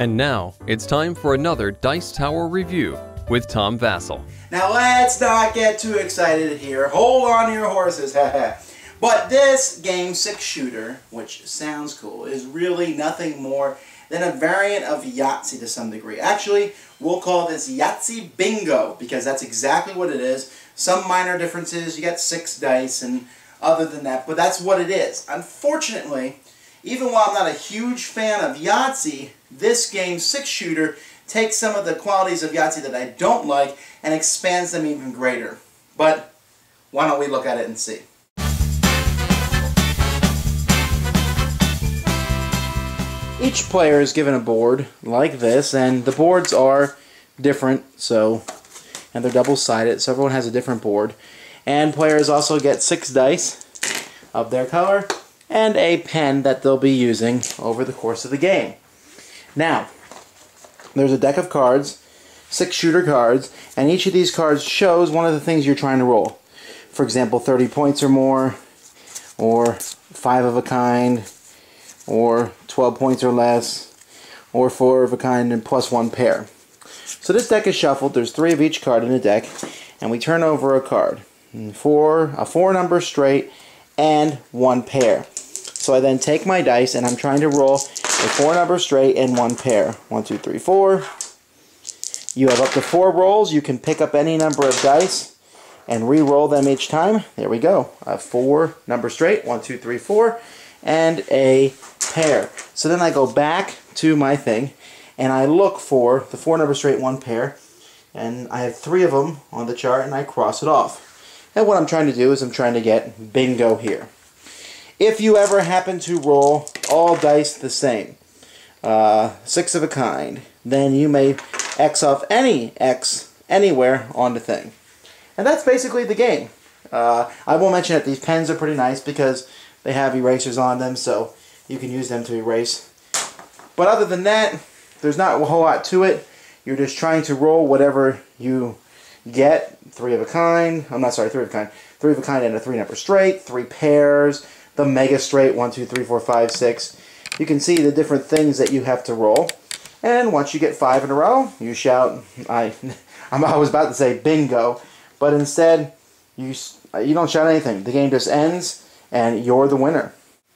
And now, it's time for another Dice Tower review with Tom Vasel. Now let's not get too excited here. Hold on to your horses. But this game, 6-shooter, which sounds cool, is really nothing more than a variant of Yahtzee to some degree. Actually, we'll call this Yahtzee Bingo, because that's exactly what it is. Some minor differences, you got 6 dice, and other than that, but that's what it is. Unfortunately, even while I'm not a huge fan of Yahtzee, this game, 6-shooter, takes some of the qualities of Yahtzee that I don't like and expands them even greater. But why don't we look at it and see? Each player is given a board like this, and the boards are different, and they're double-sided, so everyone has a different board. And players also get 6 dice of their color and a pen that they'll be using over the course of the game. Now, there's a deck of cards, 6-shooter cards, and each of these cards shows one of the things you're trying to roll. For example, 30 points or more, or 5 of a kind, or 12 points or less, or 4 of a kind and plus 1 pair. So this deck is shuffled. There's 3 of each card in the deck, and we turn over a card. A 4 number straight and 1 pair. So I then take my dice and I'm trying to roll a 4 number straight and 1 pair. 1, 2, 3, 4. You have up to 4 rolls. You can pick up any number of dice and re-roll them each time. There we go. A 4 number straight, 1, 2, 3, 4, and a pair. So then I go back to my thing and I look for the 4 number straight, 1 pair, and I have 3 of them on the chart and I cross it off. And what I'm trying to do is I'm trying to get bingo here. If you ever happen to roll all dice the same, 6 of a kind, then you may X off any X anywhere on the thing. And that's basically the game. I will mention that these pens are pretty nice because they have erasers on them, so you can use them to erase. But other than that, there's not a whole lot to it. You're just trying to roll whatever you get. 3 of a kind. I'm not sorry, 3 of a kind. 3 of a kind and a 3 number straight. 3 pairs. The mega straight. 1, 2, 3, 4, 5, 6. You can see the different things that you have to roll. And once you get 5 in a row, you shout. I was about to say bingo, but instead you don't shout anything. The game just ends, and you're the winner.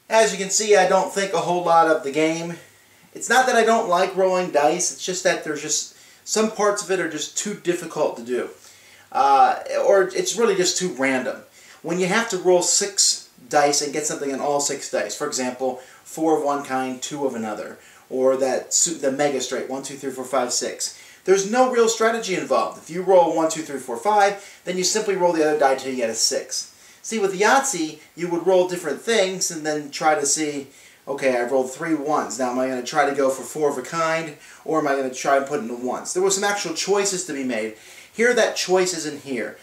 As you can see, I don't think a whole lot of the game. It's not that I don't like rolling dice. It's just that there's just some parts of it are just too difficult to do. Or it's really just too random. When you have to roll 6 dice and get something on all 6 dice, for example, 4 of one kind, 2 of another, or the mega straight, 1, 2, 3, 4, 5, 6. There's no real strategy involved. If you roll 1, 2, 3, 4, 5, then you simply roll the other die till you get a 6. See, with Yahtzee, you would roll different things and then try to see, okay, I've rolled 3 ones. Now, am I going to try to go for 4 of a kind, or am I going to try and put in the ones? There were some actual choices to be made. Here, that choice isn't here.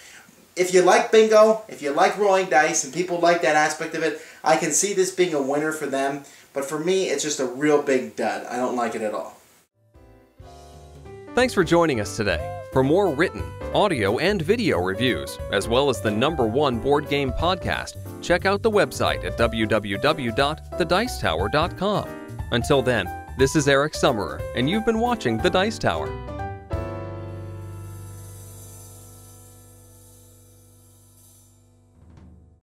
If you like bingo, if you like rolling dice, and people like that aspect of it, I can see this being a winner for them. But for me, it's just a real big dud. I don't like it at all. Thanks for joining us today. For more written, audio, and video reviews, as well as the #1 board game podcast, check out the website at www.thedicetower.com. Until then, this is Eric Summerer, and you've been watching The Dice Tower.